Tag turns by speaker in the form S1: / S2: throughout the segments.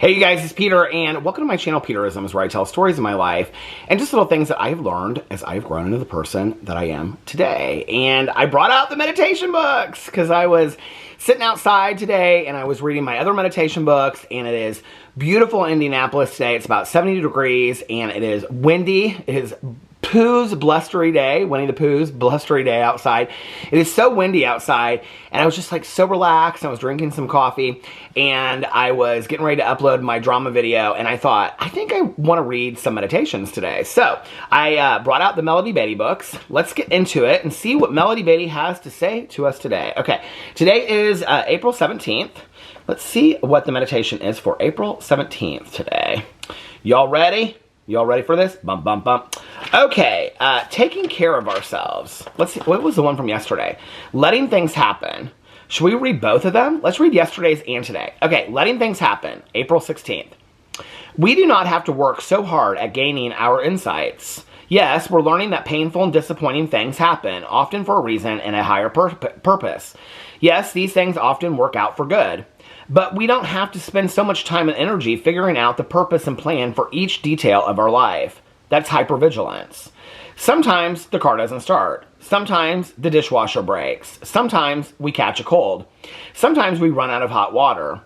S1: Hey you guys, it's Peter, and welcome to my channel, Peterisms, where I tell stories of my life and just little things that I have learned as I have grown into the person that I am today. And I brought out the meditation books because I was sitting outside today and I was reading my other meditation books, and it is beautiful in Indianapolis today. It's about 70 degrees and it is windy. It is Pooh's blustery day, Winnie the Pooh's blustery day outside. It is so windy outside, and I was just like so relaxed. I was drinking some coffee, and I was getting ready to upload my drama video, and I thought, I think I want to read some meditations today. So I brought out the Melody Beatty books. Let's get into it and see what Melody Beatty has to say to us today. Okay, today is April 17th. Let's see what the meditation is for April 17th today. Y'all ready? Y'all ready for this? Bump, bump, bump. Okay, taking care of ourselves. Let's see, what was the one from yesterday? Letting things happen. Should we read both of them? Let's read yesterday's and today. Okay, letting things happen, April 16th. We do not have to work so hard at gaining our insights. Yes, we're learning that painful and disappointing things happen, often for a reason and a higher purpose. Yes, these things often work out for good. But we don't have to spend so much time and energy figuring out the purpose and plan for each detail of our life. That's hypervigilance. Sometimes the car doesn't start. Sometimes the dishwasher breaks. Sometimes we catch a cold. Sometimes we run out of hot water.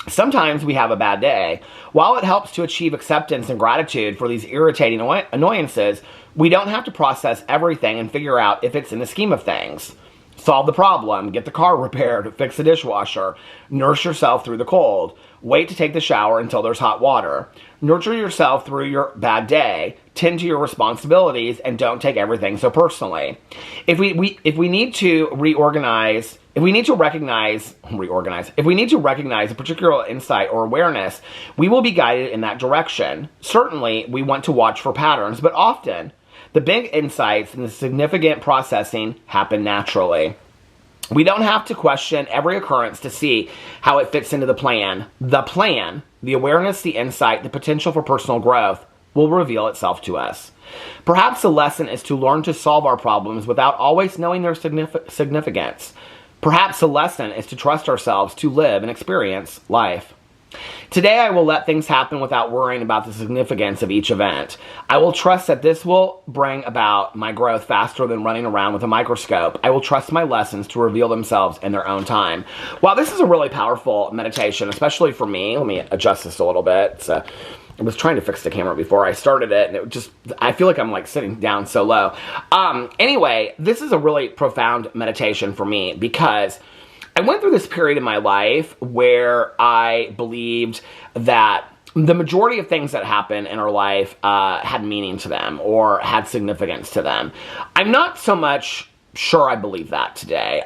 S1: Sometimes we have a bad day. While it helps to achieve acceptance and gratitude for these irritating annoyances, we don't have to process everything and figure out if it's in the scheme of things. Solve the problem, get the car repaired, fix the dishwasher, nurse yourself through the cold, wait to take the shower until there's hot water, nurture yourself through your bad day, tend to your responsibilities, and don't take everything so personally. If we need to recognize a particular insight or awareness, we will be guided in that direction. Certainly, we want to watch for patterns, but often, the big insights and the significant processing happen naturally. We don't have to question every occurrence to see how it fits into the plan. The plan, the awareness, the insight, the potential for personal growth will reveal itself to us. Perhaps the lesson is to learn to solve our problems without always knowing their significance. Perhaps the lesson is to trust ourselves to live and experience life. Today I will let things happen without worrying about the significance of each event. I will trust that this will bring about my growth faster than running around with a microscope. I will trust my lessons to reveal themselves in their own time. Wow, this is a really powerful meditation, especially for me. Let me adjust this a little bit. I was trying to fix the camera before I started it, and I feel like I'm like sitting down so low. Anyway, this is a really profound meditation for me because I went through this period in my life where I believed that the majority of things that happen in our life had meaning to them or had significance to them. I'm not so much sure I believe that today.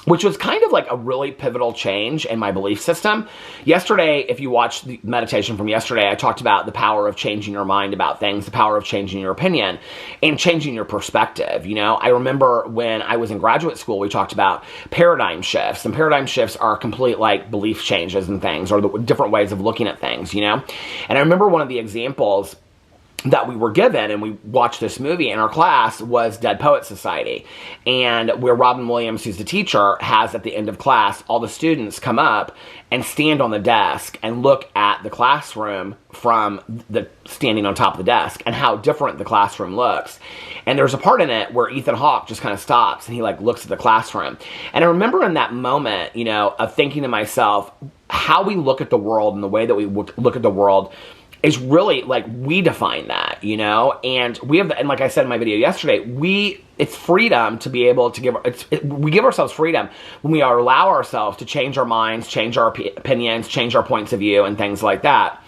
S1: Which was kind of like a really pivotal change in my belief system. Yesterday, if you watched the meditation from yesterday, I talked about the power of changing your mind about things, the power of changing your opinion, and changing your perspective. You know, I remember when I was in graduate school, we talked about paradigm shifts, and paradigm shifts are complete like belief changes and things, or the different ways of looking at things, you know? And I remember one of the examples that we were given, and we watched this movie in our class, was Dead Poets Society. And where Robin Williams, who's the teacher, has at the end of class, all the students come up and stand on the desk and look at the classroom from the standing on top of the desk and how different the classroom looks. And there's a part in it where Ethan Hawke just kind of stops and he like looks at the classroom. And I remember in that moment, you know, of thinking to myself, how we look at the world and the way that we look at the world is really, like, we define that, you know? And we have, and like I said in my video yesterday, it's freedom to be able to we give ourselves freedom when we allow ourselves to change our minds, change our opinions, change our points of view, and things like that.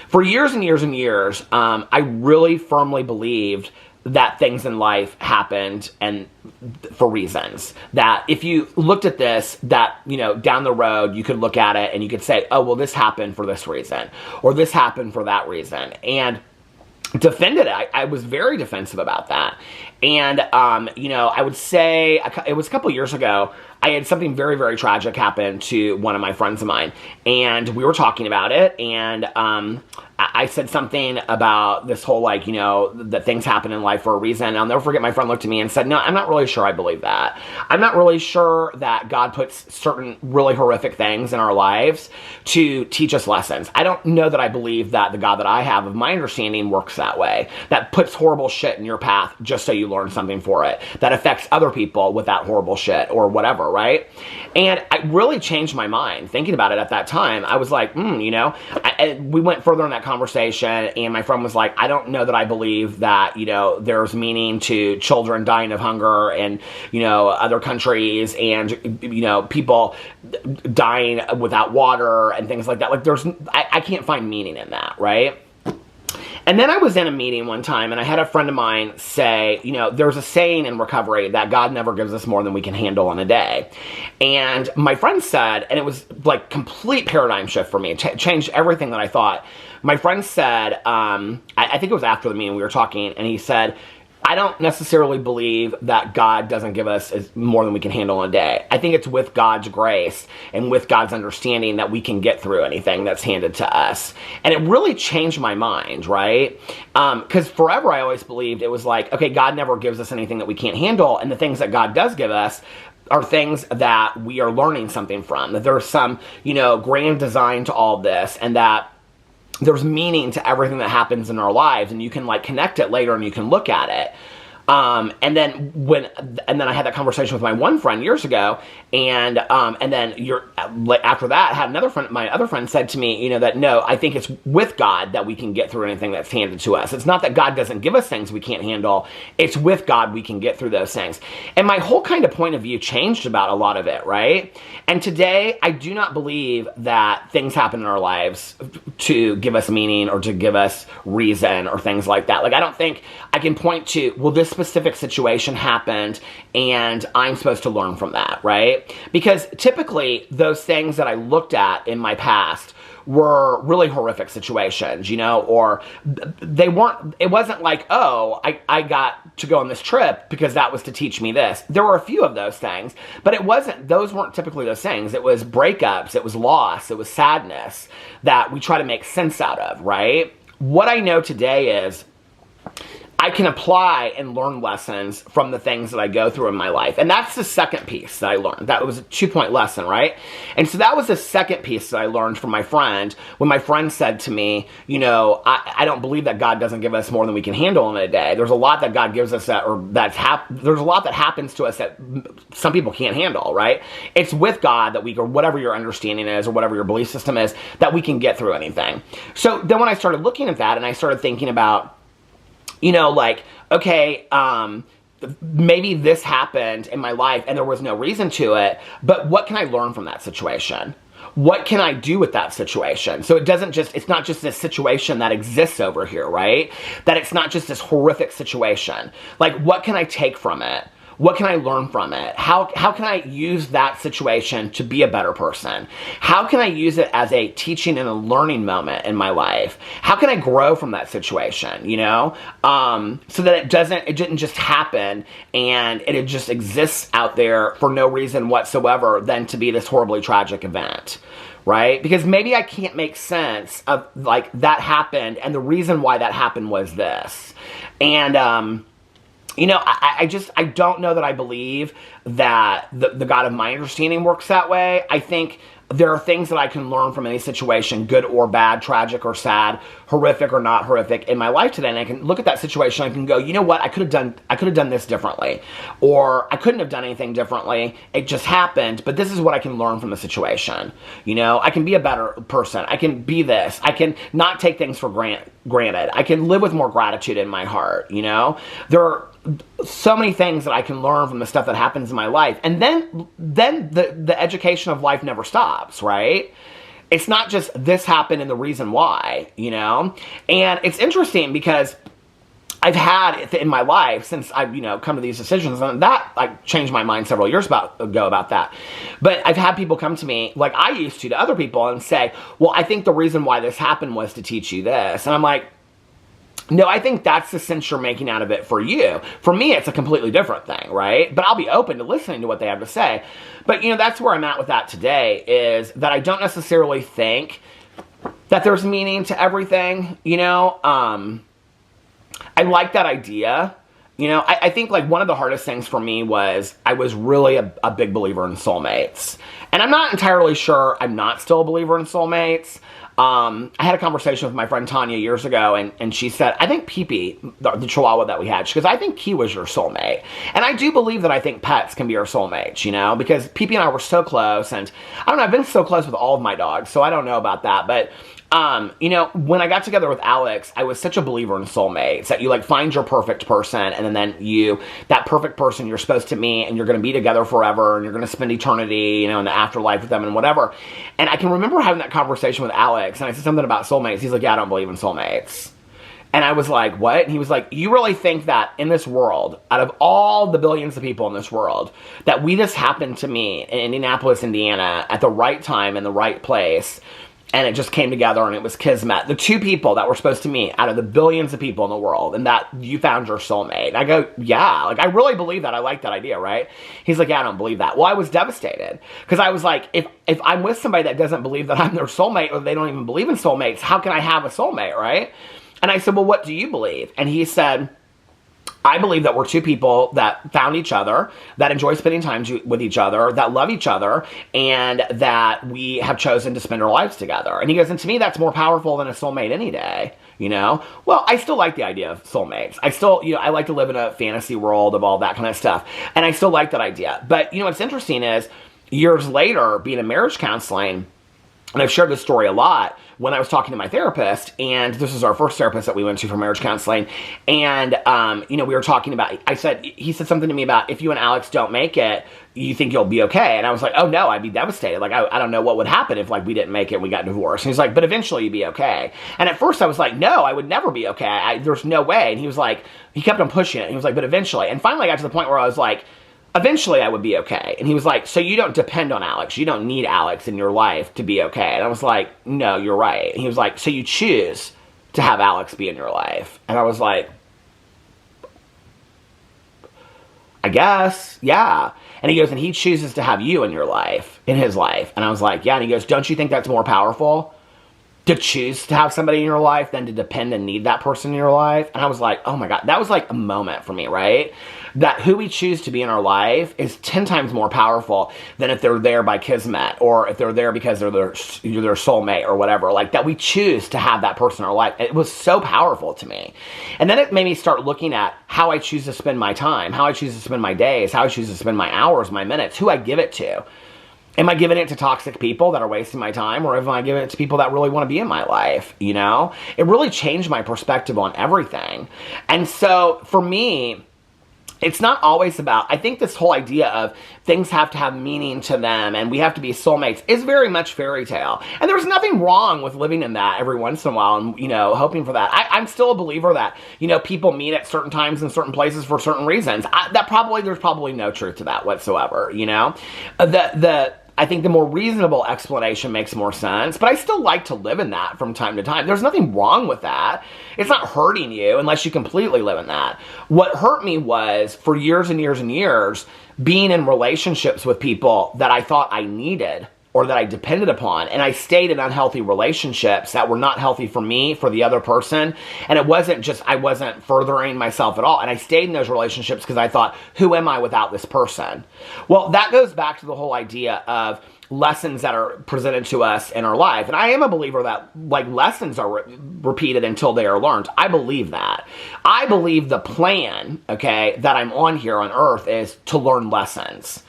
S1: For years and years and years, I really firmly believed that things in life happened and for reasons. That if you looked at this, that, you know, down the road, you could look at it and you could say, oh, well, this happened for this reason, or this happened for that reason. And defended it. I was very defensive about that. And, you know, I would say it was a couple years ago, I had something very, very tragic happen to one of my friends of mine, and we were talking about it, and I said something about this whole, like, you know, that things happen in life for a reason. I'll never forget my friend looked at me and said, no, I'm not really sure I believe that. I'm not really sure that God puts certain really horrific things in our lives to teach us lessons. I don't know that I believe that the God that I have, of my understanding, works that way. That puts horrible shit in your path just so you learn something for it. That affects other people with that horrible shit or whatever, right? And I really changed my mind thinking about it at that time. I was like, you know, we went further in that conversation, and my friend was like, I don't know that I believe that, you know, there's meaning to children dying of hunger and, you know, other countries and, you know, people dying without water and things like that. Like, I can't find meaning in that, right? And then I was in a meeting one time, and I had a friend of mine say, you know, there's a saying in recovery that God never gives us more than we can handle in a day. And my friend said, and it was like complete paradigm shift for me. It changed everything that I thought. My friend said, I think it was after the meeting we were talking, and he said, I don't necessarily believe that God doesn't give us more than we can handle in a day. I think it's with God's grace and with God's understanding that we can get through anything that's handed to us. And it really changed my mind, right? Because forever I always believed it was like, okay, God never gives us anything that we can't handle, and the things that God does give us are things that we are learning something from, that there's some, you know, grand design to all this, and that there's meaning to everything that happens in our lives, and you can, like, connect it later and you can look at it. And then I had that conversation with my one friend years ago, and then after that, I had another friend, my other friend said to me, you know, that no, I think it's with God that we can get through anything that's handed to us. It's not that God doesn't give us things we can't handle. It's with God we can get through those things. And my whole kind of point of view changed about a lot of it, right? And today, I do not believe that things happen in our lives to give us meaning or to give us reason or things like that. Like, I don't think I can point to, well, this specific situation happened and I'm supposed to learn from that, right? Because typically those things that I looked at in my past were really horrific situations, you know, or it wasn't like, oh, I got to go on this trip because that was to teach me this. There were a few of those things, but those weren't typically those things. It was breakups, it was loss, it was sadness that we try to make sense out of, right? What I know today is I can apply and learn lessons from the things that I go through in my life. And that's the second piece that I learned. That was a 2-point lesson, right? And so that was the second piece that I learned from my friend when my friend said to me, you know, I don't believe that God doesn't give us more than we can handle in a day. There's a lot that God gives us there's a lot that happens to us that some people can't handle, right? It's with God that or whatever your understanding is or whatever your belief system is, that we can get through anything. So then when I started looking at that and I started thinking about, you know, like, okay, maybe this happened in my life and there was no reason to it, but what can I learn from that situation? What can I do with that situation? So it's not just this situation that exists over here, right? That it's not just this horrific situation. Like, what can I take from it? What can I learn from it? How can I use that situation to be a better person? How can I use it as a teaching and a learning moment in my life? How can I grow from that situation, you know? So that it didn't just happen and it just exists out there for no reason whatsoever than to be this horribly tragic event. Right? Because maybe I can't make sense of, like, that happened and the reason why that happened was this. And, you know, I don't know that I believe that the God of my understanding works that way. I think there are things that I can learn from any situation, good or bad, tragic or sad, horrific or not horrific, in my life today, and I can look at that situation and I can go, you know what, I could have done this differently, or I couldn't have done anything differently. It just happened, but this is what I can learn from the situation. You know, I can be a better person. I can be this. I can not take things for granted. I can live with more gratitude in my heart. You know, there are so many things that I can learn from the stuff that happens in my life. And then the education of life never stops, right? It's not just this happened and the reason why, you know? And it's interesting because I've had in my life since I've, you know, come to these decisions, and that, I changed my mind several years ago about that. But I've had people come to me, like I used to other people, and say, well, I think the reason why this happened was to teach you this. And I'm like, no, I think that's the sense you're making out of it for you. For me, it's a completely different thing, right? But I'll be open to listening to what they have to say. But, you know, that's where I'm at with that today, is that I don't necessarily think that there's meaning to everything, you know. I like that idea. You know, I think like one of the hardest things for me was I was really a big believer in soulmates. And I'm not entirely sure I'm not still a believer in soulmates. I had a conversation with my friend Tanya years ago, and she said, I think Pee-Pee, the Chihuahua that we had, she goes, I think he was your soulmate. And I do believe that I think pets can be our soulmates, you know, because Pee-Pee and I were so close, and I don't know, I've been so close with all of my dogs, so I don't know about that, but you know, when I got together with Alex, I was such a believer in soulmates, that you like find your perfect person, and then that perfect person you're supposed to meet, and you're going to be together forever, and you're going to spend eternity, you know, in the afterlife with them and whatever. And I can remember having that conversation with Alex, and I said something about soulmates. He's like, yeah, I don't believe in soulmates. And I was like, what? And he was like, you really think that in this world, out of all the billions of people in this world, that we just happened to meet in Indianapolis, Indiana, at the right time in the right place, and it just came together, and it was kismet. The two people that were supposed to meet out of the billions of people in the world, and that you found your soulmate. And I go, yeah, like I really believe that. I like that idea, right? He's like, yeah, I don't believe that. Well, I was devastated, because I was like, if I'm with somebody that doesn't believe that I'm their soulmate, or they don't even believe in soulmates, how can I have a soulmate, right? And I said, well, what do you believe? And he said, I believe that we're two people that found each other, that enjoy spending time with each other, that love each other, and that we have chosen to spend our lives together. And he goes, and to me, that's more powerful than a soulmate any day, you know? Well, I still like the idea of soulmates. I still, you know, I like to live in a fantasy world of all that kind of stuff. And I still like that idea. But, you know, what's interesting is, years later, being in marriage counseling, and I've shared this story a lot, when I was talking to my therapist, and this is our first therapist that we went to for marriage counseling, and, you know, we were talking about, he said something to me about, if you and Alex don't make it, you think you'll be okay? And I was like, oh no, I'd be devastated. Like, I don't know what would happen if, like, we didn't make it and we got divorced. And he's like, but eventually you'd be okay. And at first I was like, no, I would never be okay. There's no way. And he was like, he kept on pushing it. He was like, but eventually. And finally I got to the point where I was like, eventually I would be okay. And he was like, so you don't depend on Alex. You don't need Alex in your life to be okay. And I was like, no, you're right. And he was like, so you choose to have Alex be in your life. And I was like, I guess, yeah. And he goes, and he chooses to have you in your life, in his life. And I was like, yeah. And he goes, don't you think that's more powerful to choose to have somebody in your life than to depend and need that person in your life? And I was like, oh my God, that was like a moment for me, right? That who we choose to be in our life is 10 times more powerful than if they're there by kismet, or if they're there because they're their soulmate or whatever. Like, that we choose to have that person in our life. It was so powerful to me. And then it made me start looking at how I choose to spend my time, how I choose to spend my days, how I choose to spend my hours, my minutes, who I give it to. Am I giving it to toxic people that are wasting my time, or am I giving it to people that really want to be in my life, you know? It really changed my perspective on everything. And so, for me, it's not always about, I think this whole idea of things have to have meaning to them and we have to be soulmates is very much fairy tale. And there's nothing wrong with living in that every once in a while and, you know, hoping for that. I'm still a believer that, you know, people meet at certain times in certain places for certain reasons. There's probably no truth to that whatsoever, you know? I think the more reasonable explanation makes more sense, but I still like to live in that from time to time. There's nothing wrong with that. It's not hurting you unless you completely live in that. What hurt me was, for years and years and years, being in relationships with people that I thought I needed or that I depended upon, and I stayed in unhealthy relationships that were not healthy for me, for the other person, and it wasn't just, I wasn't furthering myself at all, and I stayed in those relationships because I thought, who am I without this person? Well, that goes back to the whole idea of lessons that are presented to us in our life, and I am a believer that, like, lessons are repeated until they are learned. I believe that. I believe the plan, okay, that I'm on here on earth is to learn lessons.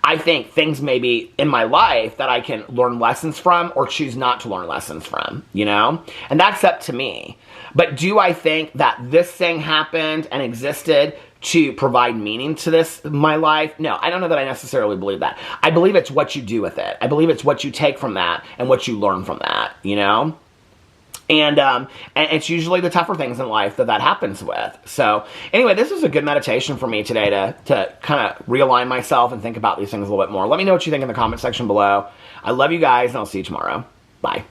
S1: I think things may be in my life that I can learn lessons from or choose not to learn lessons from, you know? And that's up to me. But do I think that this thing happened and existed to provide meaning to my life? No, I don't know that I necessarily believe that. I believe it's what you do with it. I believe it's what you take from that and what you learn from that, you know? And it's usually the tougher things in life that happens with. So anyway, this is a good meditation for me today to kind of realign myself and think about these things a little bit more. Let me know what you think in the comment section below. I love you guys, and I'll see you tomorrow. Bye.